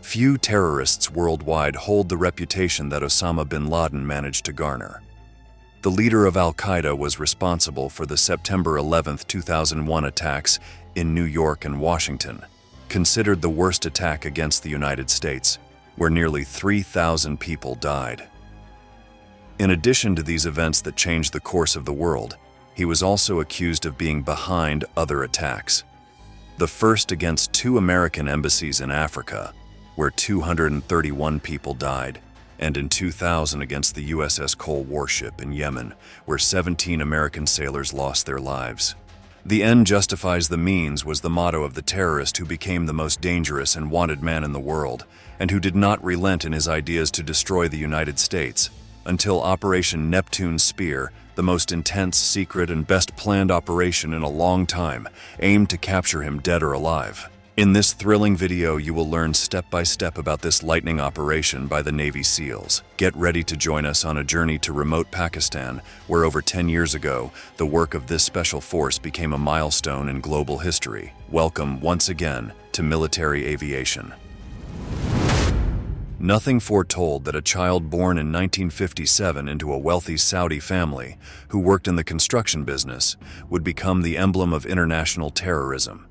Few terrorists worldwide hold the reputation that Osama bin Laden managed to garner. The leader of Al-Qaeda was responsible for the September 11, 2001 attacks in New York and Washington, considered the worst attack against the United States, where nearly 3,000 people died. In addition to these events that changed the course of the world, he was also accused of being behind other attacks. The first against 2 American embassies in Africa, where 231 people died, and in 2000 against the USS Cole warship in Yemen, where 17 American sailors lost their lives. "The end justifies the means" was the motto of the terrorist who became the most dangerous and wanted man in the world, and who did not relent in his ideas to destroy the United States, until Operation Neptune Spear, the most intense, secret, and best-planned operation in a long time, aimed to capture him dead or alive. In this thrilling video, you will learn step-by-step about this lightning operation by the Navy SEALs. Get ready to join us on a journey to remote Pakistan, where over 10 years ago, the work of this special force became a milestone in global history. Welcome once again to military aviation. Nothing foretold that a child born in 1957 into a wealthy Saudi family who worked in the construction business would become the emblem of international terrorism.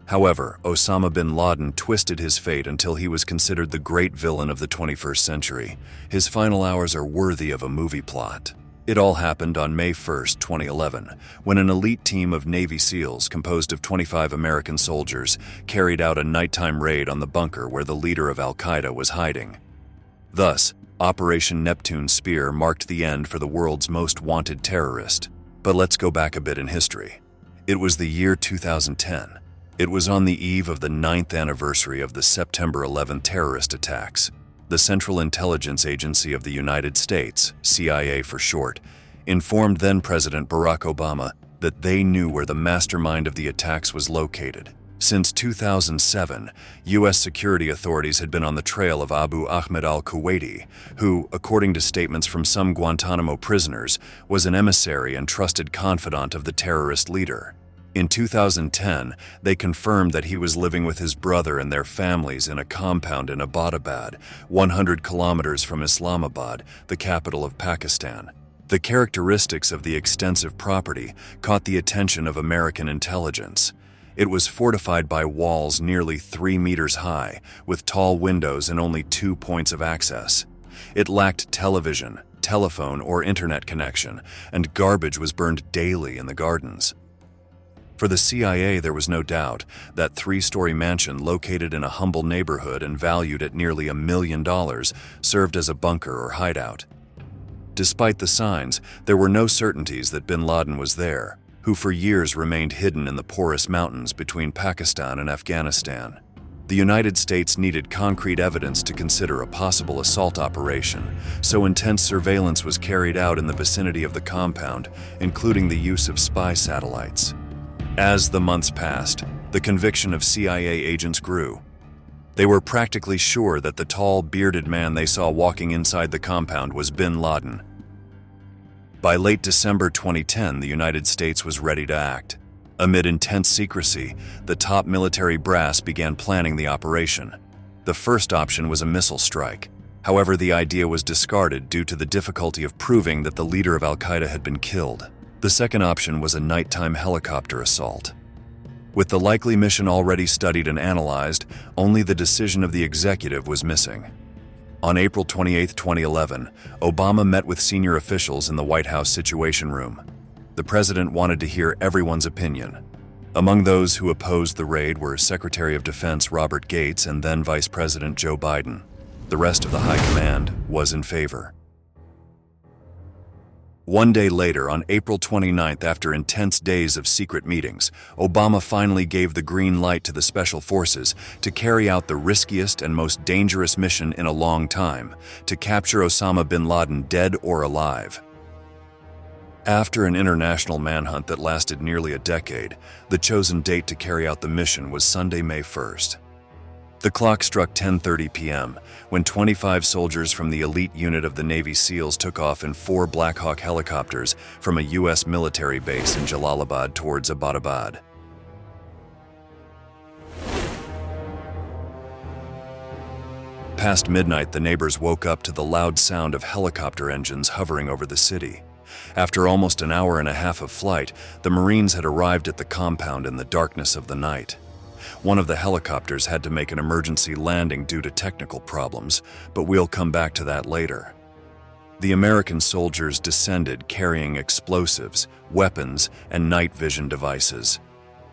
However, Osama bin Laden twisted his fate until he was considered the great villain of the 21st century. His final hours are worthy of a movie plot. It all happened on May 1, 2011, when an elite team of Navy SEALs composed of 25 American soldiers carried out a nighttime raid on the bunker where the leader of Al-Qaeda was hiding. Thus, Operation Neptune Spear marked the end for the world's most wanted terrorist. But let's go back a bit in history. It was the year 2010. It was on the eve of the 9th anniversary of the September 11 terrorist attacks. The Central Intelligence Agency of the United States, CIA for short, informed then-President Barack Obama that they knew where the mastermind of the attacks was located. Since 2007, U.S. security authorities had been on the trail of Abu Ahmed al-Kuwaiti, who, according to statements from some Guantanamo prisoners, was an emissary and trusted confidant of the terrorist leader. In 2010, they confirmed that he was living with his brother and their families in a compound in Abbottabad, 100 kilometers from Islamabad, the capital of Pakistan. The characteristics of the extensive property caught the attention of American intelligence. It was fortified by walls nearly 3 meters high, with tall windows and only 2 points of access. It lacked television, telephone, or internet connection, and garbage was burned daily in the gardens. For the CIA, there was no doubt that 3-story mansion located in a humble neighborhood and valued at nearly $1 million served as a bunker or hideout. Despite the signs, there were no certainties that bin Laden was there, who for years remained hidden in the porous mountains between Pakistan and Afghanistan. The United States needed concrete evidence to consider a possible assault operation, so intense surveillance was carried out in the vicinity of the compound, including the use of spy satellites. As the months passed, the conviction of CIA agents grew. They were practically sure that the tall, bearded man they saw walking inside the compound was bin Laden. By late December 2010, the United States was ready to act. Amid intense secrecy, the top military brass began planning the operation. The first option was a missile strike. However, the idea was discarded due to the difficulty of proving that the leader of Al-Qaeda had been killed. The second option was a nighttime helicopter assault. With the likely mission already studied and analyzed, only the decision of the executive was missing. On April 28, 2011, Obama met with senior officials in the White House Situation Room. The president wanted to hear everyone's opinion. Among those who opposed the raid were Secretary of Defense Robert Gates and then Vice President Joe Biden. The rest of the high command was in favor. One day later, on April 29th, after intense days of secret meetings, Obama finally gave the green light to the Special Forces to carry out the riskiest and most dangerous mission in a long time, to capture Osama bin Laden dead or alive. After an international manhunt that lasted nearly a decade, the chosen date to carry out the mission was Sunday, May 1st. The clock struck 10:30 p.m. when 25 soldiers from the elite unit of the Navy SEALs took off in 4 Black Hawk helicopters from a U.S. military base in Jalalabad towards Abbottabad. Past midnight, the neighbors woke up to the loud sound of helicopter engines hovering over the city. After almost an hour and a half of flight, the Marines had arrived at the compound in the darkness of the night. One of the helicopters had to make an emergency landing due to technical problems, but we'll come back to that later. The American soldiers descended carrying explosives, weapons, and night vision devices.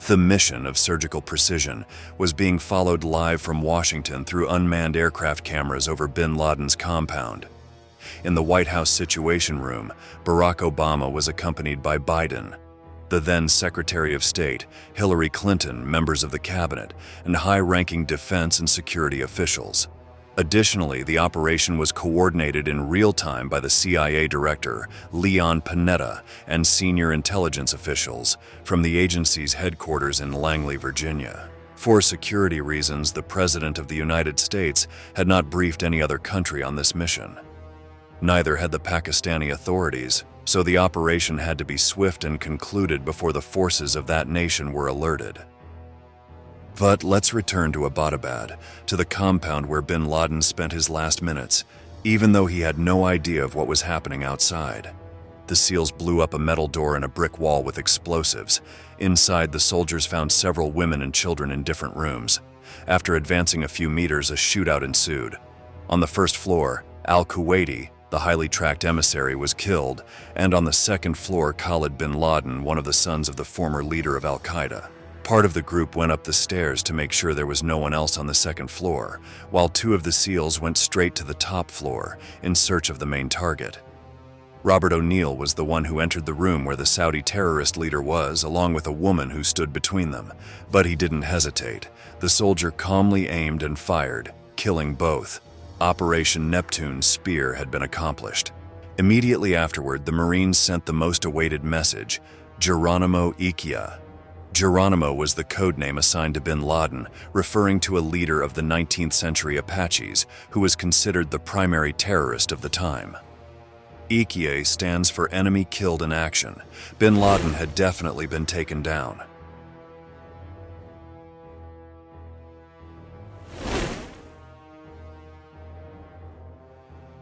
The mission of surgical precision was being followed live from Washington through unmanned aircraft cameras over bin Laden's compound. In the White House Situation Room, Barack Obama was accompanied by Biden, the then Secretary of State, Hillary Clinton, members of the cabinet, and high-ranking defense and security officials. Additionally, the operation was coordinated in real time by the CIA Director, Leon Panetta, and senior intelligence officials from the agency's headquarters in Langley, Virginia. For security reasons, the President of the United States had not briefed any other country on this mission. Neither had the Pakistani authorities, so the operation had to be swift and concluded before the forces of that nation were alerted. But let's return to Abbottabad, to the compound where bin Laden spent his last minutes, even though he had no idea of what was happening outside. The SEALs blew up a metal door in a brick wall with explosives. Inside, the soldiers found several women and children in different rooms. After advancing a few meters, a shootout ensued. On the first floor, al-Kuwaiti, the highly tracked emissary, was killed, and on the second floor, Khalid bin Laden, one of the sons of the former leader of al-Qaeda. Part of the group went up the stairs to make sure there was no one else on the second floor, while two of the SEALs went straight to the top floor in search of the main target. Robert O'Neill was the one who entered the room where the Saudi terrorist leader was, along with a woman who stood between them. But he didn't hesitate. The soldier calmly aimed and fired, killing both. Operation Neptune's spear had been accomplished. Immediately afterward, the Marines sent the most awaited message, Geronimo Ikia. Geronimo was the codename assigned to bin Laden, referring to a leader of the 19th century Apaches who was considered the primary terrorist of the time. Ikia stands for enemy killed in action. Bin Laden had definitely been taken down.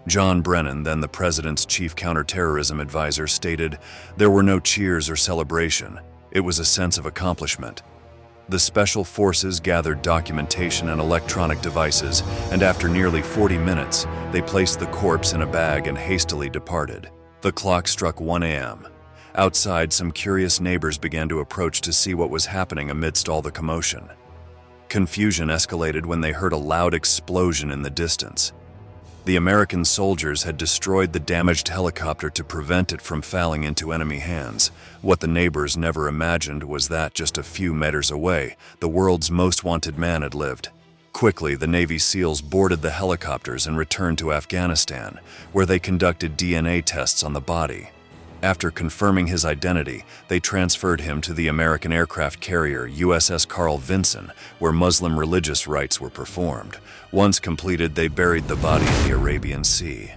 John Brennan, then the president's chief counterterrorism advisor, stated, "There were no cheers or celebration. It was a sense of accomplishment." The special forces gathered documentation and electronic devices, and after nearly 40 minutes, they placed the corpse in a bag and hastily departed. The clock struck 1 a.m. Outside, some curious neighbors began to approach to see what was happening amidst all the commotion. Confusion escalated when they heard a loud explosion in the distance. The American soldiers had destroyed the damaged helicopter to prevent it from falling into enemy hands. What the neighbors never imagined was that just a few meters away, the world's most wanted man had lived. Quickly, the Navy SEALs boarded the helicopters and returned to Afghanistan, where they conducted DNA tests on the body. After confirming his identity, they transferred him to the American aircraft carrier USS Carl Vinson, where Muslim religious rites were performed. Once completed, they buried the body in the Arabian Sea.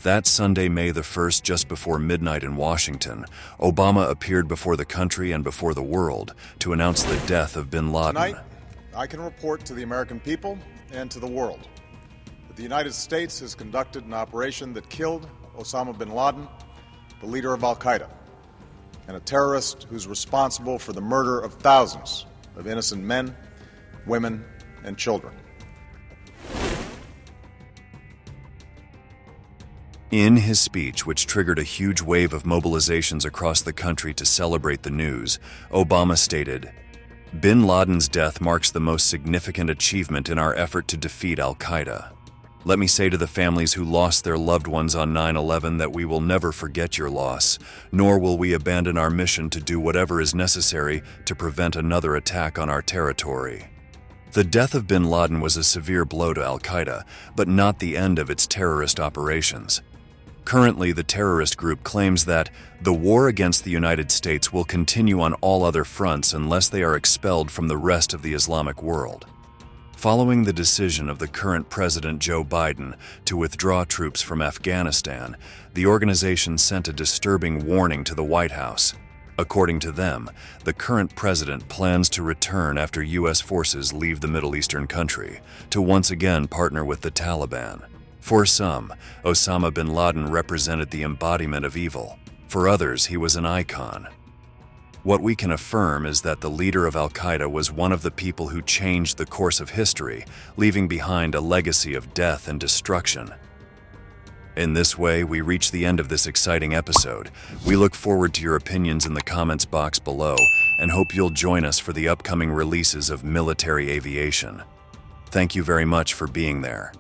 That Sunday, May the 1st, just before midnight in Washington, Obama appeared before the country and before the world to announce the death of bin Laden. Tonight, I can report to the American people and to the world that the United States has conducted an operation that killed OSAMA bin Laden, the leader of al-Qaeda, and a terrorist who's responsible for the murder of thousands of innocent men, women, and children. In his speech, which triggered a huge wave of mobilizations across the country to celebrate the news, Obama stated, "Bin Laden's death marks the most significant achievement in our effort to defeat al-Qaeda. Let me say to the families who lost their loved ones on 9/11 that we will never forget your loss, nor will we abandon our mission to do whatever is necessary to prevent another attack on our territory." The death of bin Laden was a severe blow to al-Qaeda, but not the end of its terrorist operations. Currently, the terrorist group claims that the war against the United States will continue on all other fronts unless they are expelled from the rest of the Islamic world. Following the decision of the current President Joe Biden to withdraw troops from Afghanistan, the organization sent a disturbing warning to the White House. According to them, the current president plans to return after U.S. forces leave the Middle Eastern country to once again partner with the Taliban. For some, Osama bin Laden represented the embodiment of evil. For others, he was an icon. What we can affirm is that the leader of Al-Qaeda was one of the people who changed the course of history, leaving behind a legacy of death and destruction. In this way, we reach the end of this exciting episode. We look forward to your opinions in the comments box below and hope you'll join us for the upcoming releases of military aviation. Thank you very much for being there.